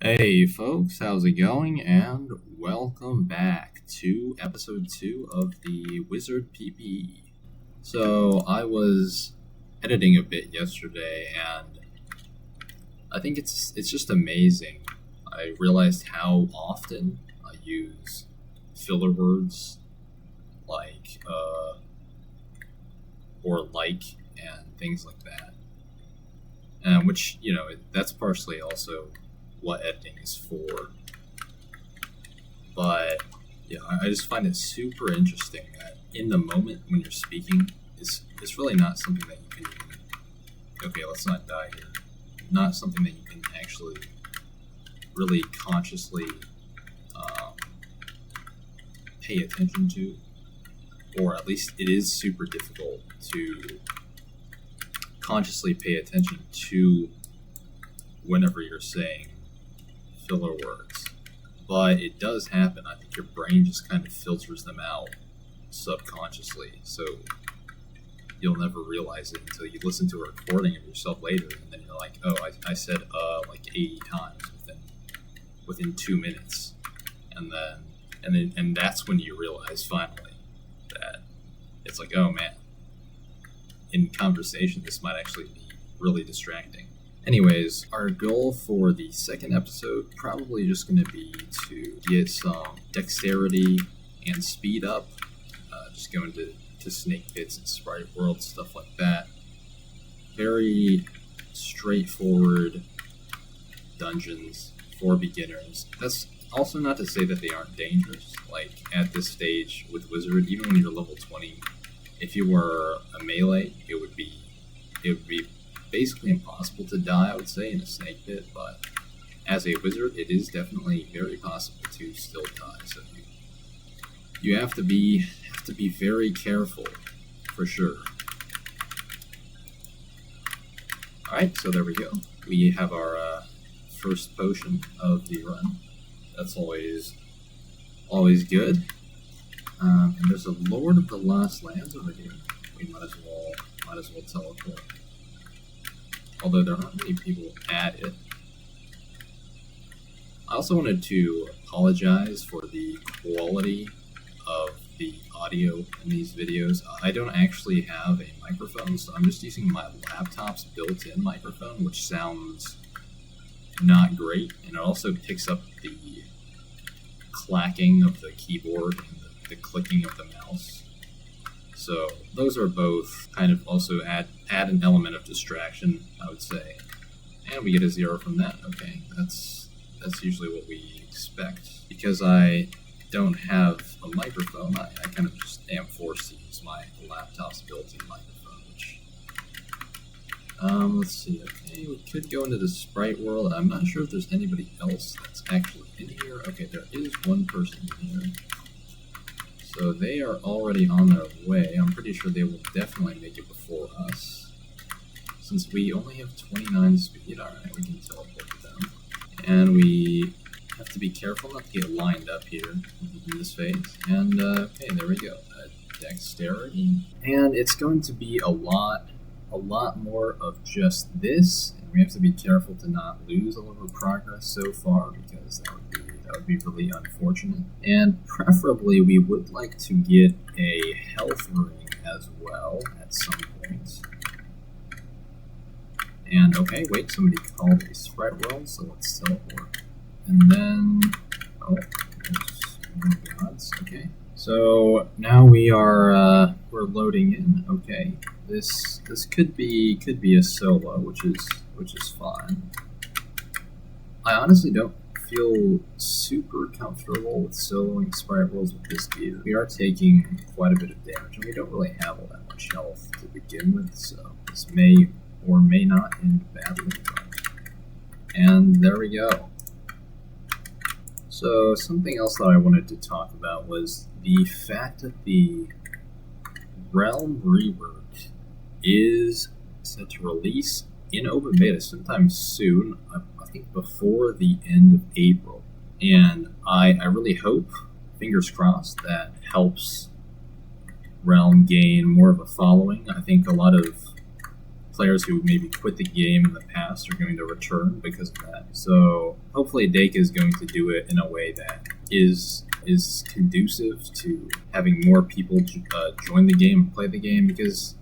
Hey folks, how's it going? And welcome back to episode 2 of the Wizard PPE. So I was editing a bit yesterday and I think it's just amazing. I realized how often I use filler words like or like and things like that. Which, that's partially also what editing is for. But yeah, I just find it super interesting that in the moment when you're speaking, it's really not something that you can even, okay, let's not die here. Not something that you can actually really consciously pay attention to, or at least it is super difficult to consciously pay attention to whenever you're saying filler words. But it does happen. I think your brain just kind of filters them out subconsciously, so you'll never realize it until you listen to a recording of yourself later, and then you're like, oh, I said like 80 times within 2 minutes, and that's when you realize finally that it's like, oh man, in conversation this might actually be really distracting. Anyways, our goal for the second episode probably just going to be to get some dexterity and speed up, just go into snake pits and sprite world, stuff like that. Very straightforward dungeons for beginners. That's also not to say that they aren't dangerous. Like at this stage with Wizard, even when you're level 20, if you were a melee, it would be basically impossible to die, I would say, in a snake pit, but as a wizard, it is definitely very possible to still die. So you have to be very careful, for sure. All right, so there we go. We have our first potion of the run. That's always good. And there's a Lord of the Lost Lands over here. We might as well teleport. Although there aren't many people at it. I also wanted to apologize for the quality of the audio in these videos. I don't actually have a microphone, so I'm just using my laptop's built-in microphone, which sounds not great, and it also picks up the clacking of the keyboard and the clicking of the mouse. So those are both kind of also add an element of distraction, I would say. And we get a 0 from that. Okay, that's usually what we expect. Because I don't have a microphone, I kind of just am forced to use my laptop's built-in microphone, which... let's see, okay, we could go into the sprite world. I'm not sure if there's anybody else that's actually in here. Okay, there is one person in here. So they are already on their way. I'm pretty sure they will definitely make it before us. Since we only have 29 speed, alright, we can teleport to them. And we have to be careful not to get lined up here in this phase. And, okay, there we go. Dexterity. And it's going to be a lot more of just this. And we have to be careful to not lose all of our progress so far, because that would be really unfortunate. And preferably, we would like to get a health ring as well at some point. And okay, wait, somebody called a sprite world, so let's teleport. And then, oh gods, okay. So now we're loading in. Okay, this could be a solo, which is fine. I honestly don't feel super comfortable with soloing sprite worlds with this gear. We are taking quite a bit of damage, and we don't really have all that much health to begin with, so this may or may not end badly. And there we go. So something else that I wanted to talk about was the fact that the Realm rework is set to release in open beta sometime soon. I think before the end of April. And I really hope, fingers crossed, that helps Realm gain more of a following. I think a lot of players who maybe quit the game in the past are going to return because of that. So hopefully Dake is going to do it in a way that is conducive to having more people join the game and play the game, because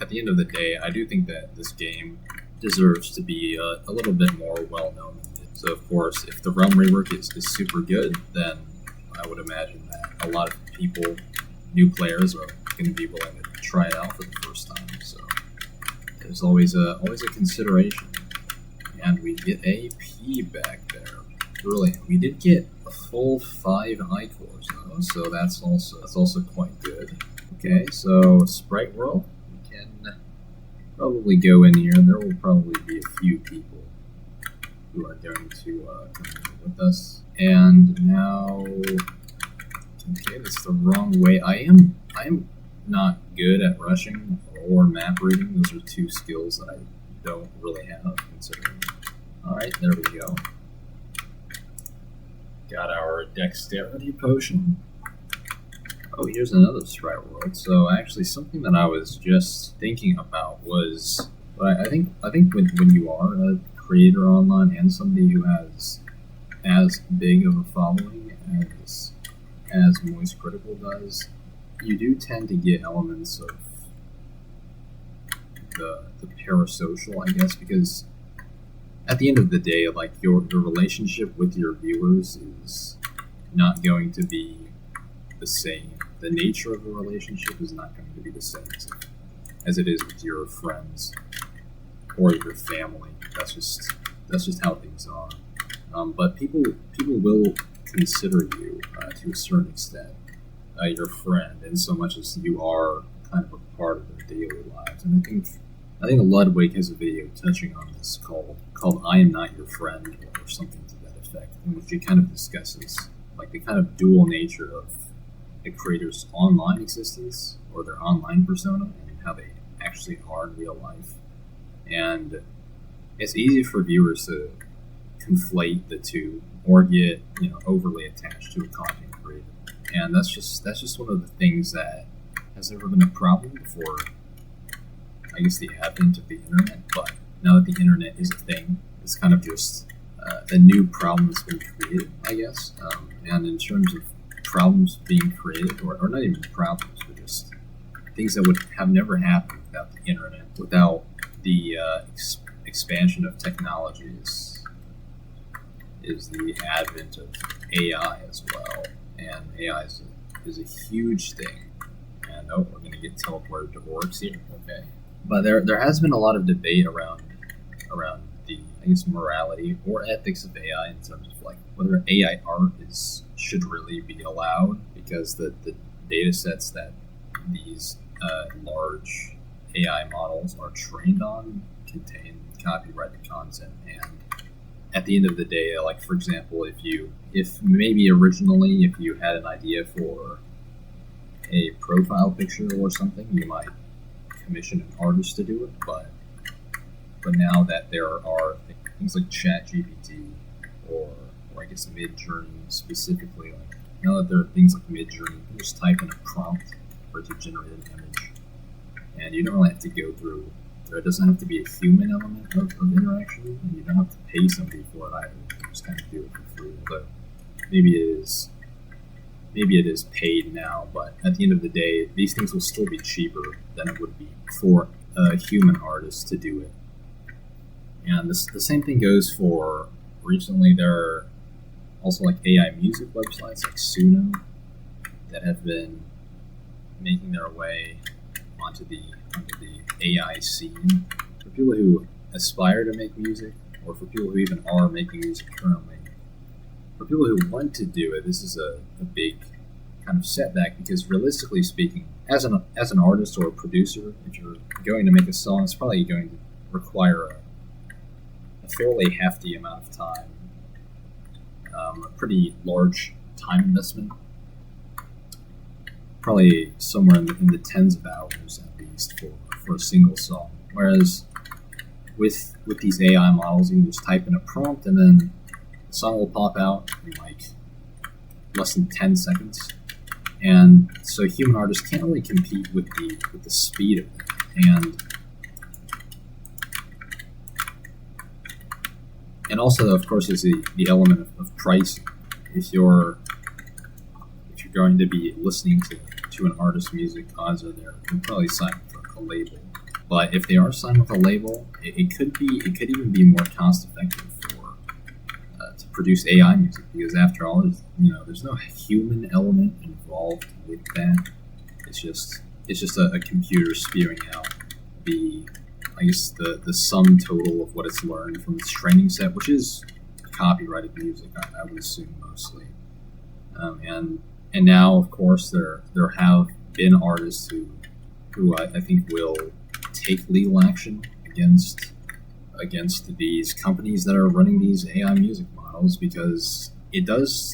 at the end of the day, I do think that this game deserves to be a little bit more well-known. So of course, if the Realm rework is super good, then I would imagine that a lot of people, new players, are going to be willing to try it out for the first time. So there's always a consideration. And we get a P back there. Brilliant. We did get a full 5 I-cores though, so that's also quite good. Okay, so Sprite World, we can probably go in here. There will probably be a few people who are going to come in with us. And now, okay, that's the wrong way. I am not good at rushing or map reading. Those are 2 skills that I don't really have, considering. Alright, there we go. Got our dexterity potion. Oh, here's another Sprite World. So actually, something that I was just thinking about was, I think when you are a creator online and somebody who has as big of a following as Moist Critical does, you do tend to get elements of the parasocial, I guess, because at the end of the day, like your relationship with your viewers is not going to be the same. The nature of the relationship is not going to be the same as it is with your friends or your family. That's just how things are. But people will consider you to a certain extent your friend, in so much as you are kind of a part of their daily lives. And I think Ludwig has a video touching on this called "I Am Not Your Friend" or something to that effect, in which he kind of discusses like the kind of dual nature of the creator's online existence or their online persona and how they actually are in real life. And it's easy for viewers to conflate the two or get overly attached to a content creator, and that's just one of the things that has never been a problem before, I guess, the advent of the internet. But now that the internet is a thing, it's kind of just a new problem that's been created, I guess. And in terms of problems being created, or not even problems, but just things that would have never happened without the internet, without the expansion of technologies, is the advent of AI as well. And AI is a huge thing. And we're going to get teleported to orcs here. Okay. But there has been a lot of debate around the, I guess, morality or ethics of AI in terms of like whether AI art should really be allowed, because the data sets that these large AI models are trained on contain copyrighted content. And at the end of the day, like, for example, if maybe originally if you had an idea for a profile picture or something, you might commission an artist to do it, but now that there are things like ChatGPT or I guess Midjourney specifically, like now that there are things like Midjourney, you can just type in a prompt for it to generate an image, and you don't really have to go through. There doesn't have to be a human element of interaction, and you don't have to pay somebody for it either. You can just kind of do it for free. But maybe it is paid now, but at the end of the day, these things will still be cheaper than it would be for a human artist to do it. And the same thing goes for, recently there are also like AI music websites like Suno that have been making their way onto the AI scene. For people who aspire to make music, or for people who even are making music currently, for people who want to do it, this is a big kind of setback, because realistically speaking, as an artist or a producer, if you're going to make a song, it's probably going to require a fairly hefty amount of time, a pretty large time investment, probably somewhere in the tens of hours at least for a single song. Whereas with these AI models, you can just type in a prompt and then the song will pop out in like less than 10 seconds. And so human artists can't really compete with the speed of it. And And also, of course, is the element of pricing. If you're going to be listening to an artist's music, odds are they're probably signed for a label. But if they are signed with a label, it could even be more cost effective to produce AI music, because after all, there's no human element involved with that. It's just a computer spewing out the sum total of what it's learned from its training set, which is copyrighted music, I would assume mostly. And now, of course, there have been artists who I think will take legal action against these companies that are running these AI music models, because it does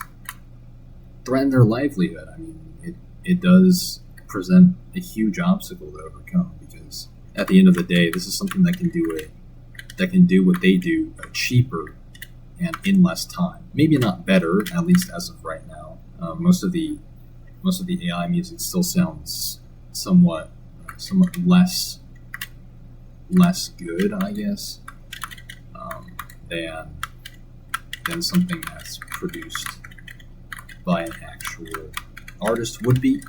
threaten their livelihood. I mean, it does present a huge obstacle to overcome, because at the end of the day, this is something that can do what they do cheaper and in less time. Maybe not better, at least as of right now. Most of the AI music still sounds somewhat less good, I guess, than something that's produced by an actual artist would be.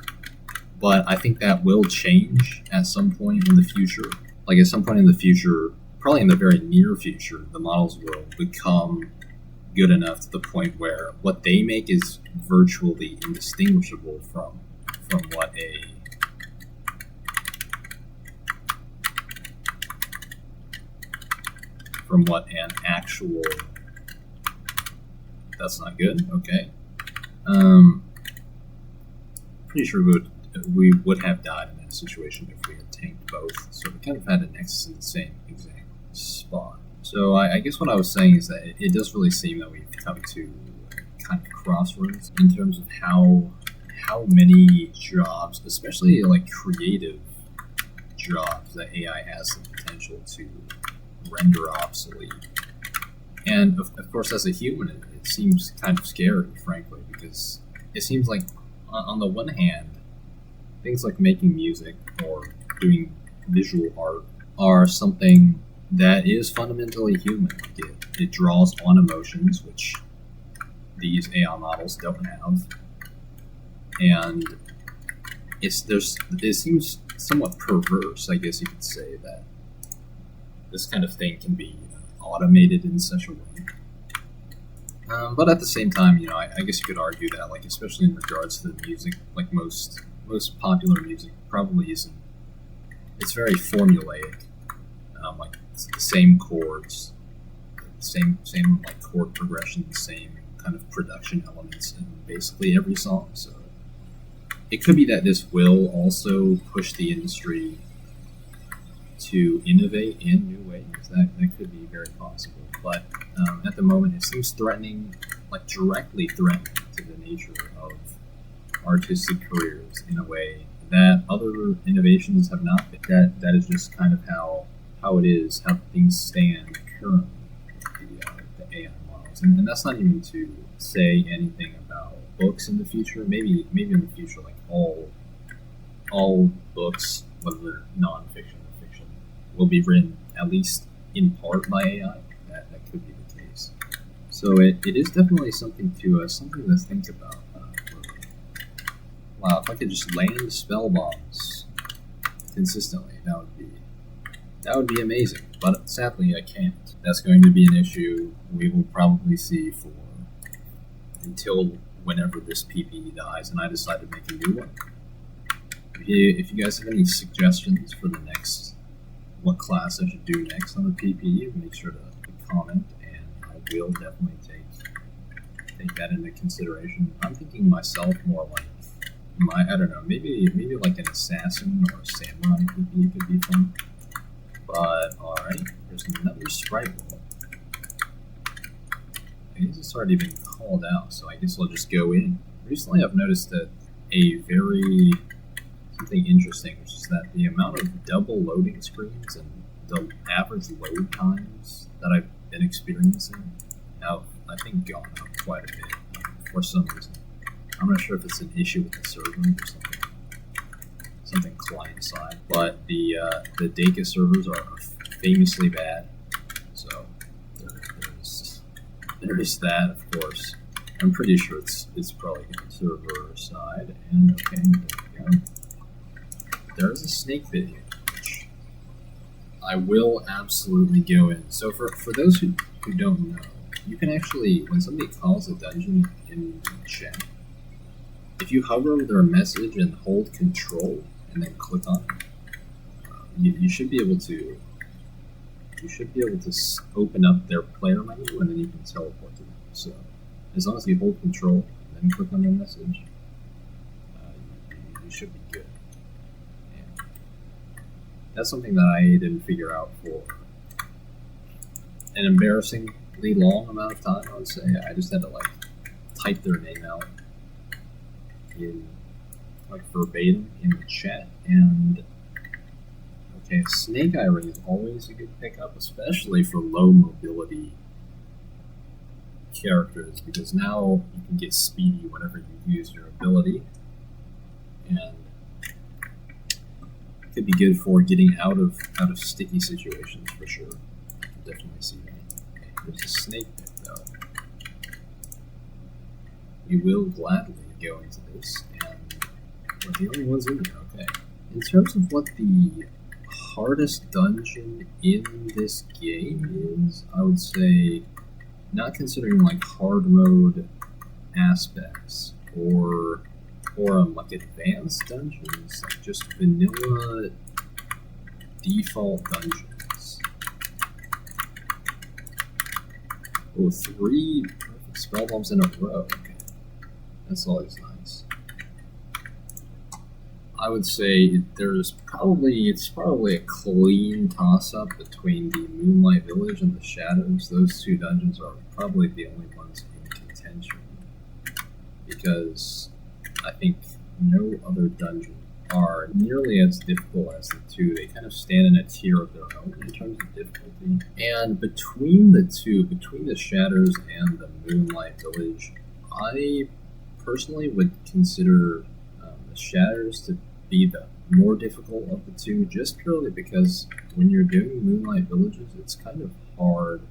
But I think that will change at some point in the future. Like at some point in the future, probably in the very near future, the models will become good enough to the point where what they make is virtually indistinguishable from what an actual. That's not good. Okay. Pretty sure we would have died in that situation if we had tanked both. So we kind of had a nexus in the same exact spot. So I guess what I was saying is that it does really seem that we've come to kind of crossroads in terms of how many jobs, especially like creative jobs, that AI has the potential to render obsolete. And of course, as a human, it seems kind of scary, frankly, because it seems like on the one hand, things like making music or doing visual art are something that is fundamentally human. It draws on emotions, which these AI models don't have, and it seems somewhat perverse, I guess you could say, that this kind of thing can be automated in such a way. But at the same time, I guess you could argue that, like, especially in regards to the music, like most popular music probably isn't. It's very formulaic. Like it's the same chords, same like chord progression, same kind of production elements in basically every song. So it could be that this will also push the industry to innovate in new ways. That could be very possible. But at the moment, it seems threatening, like directly threatening to the nature of artistic careers in a way that other innovations have not been. That is just kind of how it is, how things stand currently with the AI models. And that's not even to say anything about books in the future. Maybe in the future, like all books, whether they're nonfiction or fiction, will be written at least in part by AI. That could be the case. So it is definitely something to think about. Wow, if I could just land spell bombs consistently, that would be amazing. But sadly, I can't. That's going to be an issue we will probably see for until whenever this PPE dies and I decide to make a new one. If you guys have any suggestions for what class I should do next on the PPE, make sure to comment, and I will definitely take that into consideration. I'm thinking myself more like I don't know, maybe like an assassin or a samurai PPE could be fun. But alright, there's another sprite wall. I guess it's already been called out, so I guess I'll just go in. Recently I've noticed that something interesting, which is that the amount of double loading screens and the average load times that I've been experiencing have, I think, gone up quite a bit for some reason. I'm not sure if it's an issue with the server or something client side, but the Deka servers are famously bad, so there's there's that, of course. I'm pretty sure it's probably going to the reverse side. And okay, there we go. There's a snake video, which I will absolutely go in. So for those who don't know, you can actually, when somebody calls a dungeon in chat, if you hover over their message and hold Control and then click on it, you should be able to. You should be able to open up their player menu and then you can teleport to them. So as long as you hold Control and then click on their message, you should be good. And that's something that I didn't figure out for an embarrassingly long amount of time, I would say. I just had to like type their name out in like verbatim in the chat. And okay, Snake Eye Ring is always a good pickup, especially for low mobility characters, because now you can get speedy whenever you use your ability, and it could be good for getting out of sticky situations for sure. I can definitely see that. Okay, there's a snake pit though. We will gladly go into this, and we're the only ones in there. Okay. In terms of what the hardest dungeon in this game is, I would say, not considering like hard mode aspects or like advanced dungeons, like just vanilla default dungeons. Oh, 3 perfect spell bombs in a row. Okay, that's always nice. I would say it's probably a clean toss-up between the Moonlight Village and the Shadows. Those two dungeons are probably the only ones in contention, because I think no other dungeon are nearly as difficult as the two. They kind of stand in a tier of their own in terms of difficulty. And between the two, between the Shadows and the Moonlight Village, I personally would consider the Shadows to be the more difficult of the two, just purely because when you're doing Moonlight Villages, it's kind of hard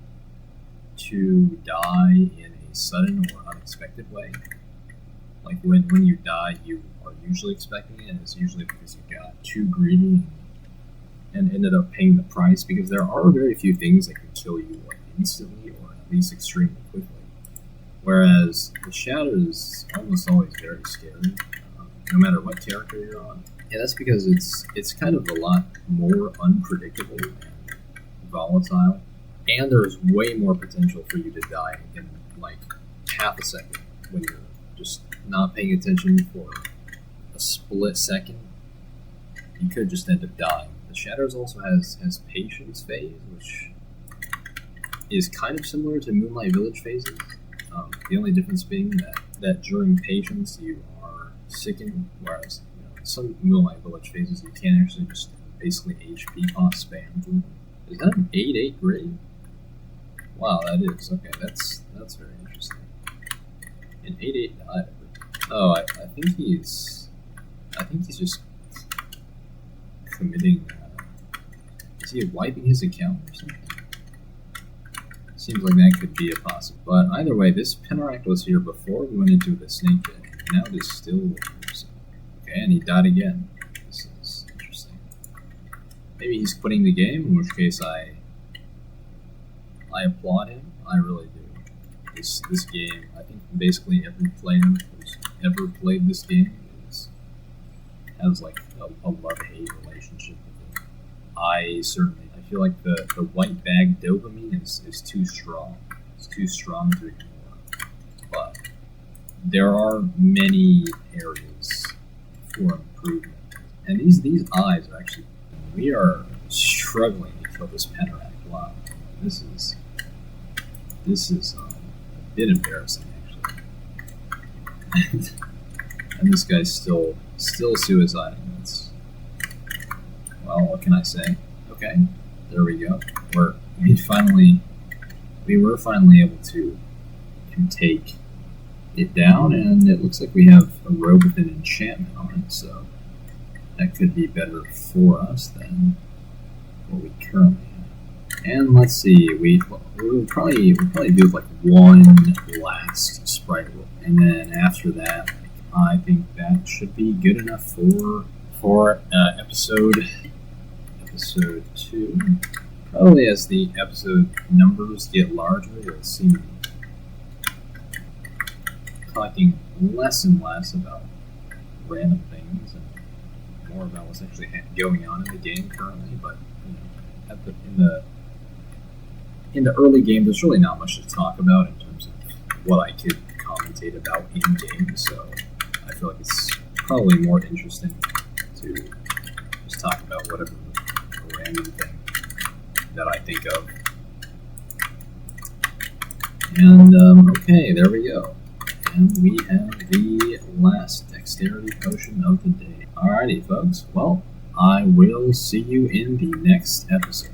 to die in a sudden or unexpected way. Like when you die, you are usually expecting it, and it's usually because you got too greedy and ended up paying the price, because there are very few things that can kill you like instantly or at least extremely quickly. Whereas the Shadow is almost always very scary, no matter what character you're on. And that's because it's kind of a lot more unpredictable and volatile, and there's way more potential for you to die in like half a second when you're just not paying attention for a split second. You could just end up dying. The Shadows also has Patience phase, which is kind of similar to Moonlight Village phases. The only difference being that during Patience you are sickened, whereas some Moonlight Village phases you can actually just basically HP cost spam through them. Is that an 8/8 grade? Wow, that is. Okay, that's very interesting. An 8/8 died. Oh, I think he's just committing. Is he wiping his account or something? Seems like that could be a possible. But either way, this Penteract was here before we went into the snake pit. Now it is still here. So. Okay, and he died again. This is interesting. Maybe he's quitting the game, in which case I applaud him. I really do. This game, I think basically every player who's ever played this game has like a love-hate relationship with it. I feel like the white bag dopamine is too strong. It's too strong to ignore. But there are many areas for improvement. And these eyes are actually, we are struggling to kill this Penteract. Wow. This is a bit embarrassing, actually. And this guy's still suiciding. Well, what can I say? Okay, there we go. We were finally able to take it down, and it looks like we have a robe with an enchantment on it, so that could be better for us than what we currently have. And let's see, we'll probably do like one last sprite roll, and then after that, I think that should be good enough for episode 2. Probably as the episode numbers get larger, you'll see me talking less and less about random things and more about what's actually going on in the game currently. But you know, in the early game, there's really not much to talk about in terms of what I could commentate about in game. So I feel like it's probably more interesting to just talk about whatever random thing that I think of. And okay, there we go. And we have the last dexterity potion of the day. Alrighty, folks. Well, I will see you in the next episode.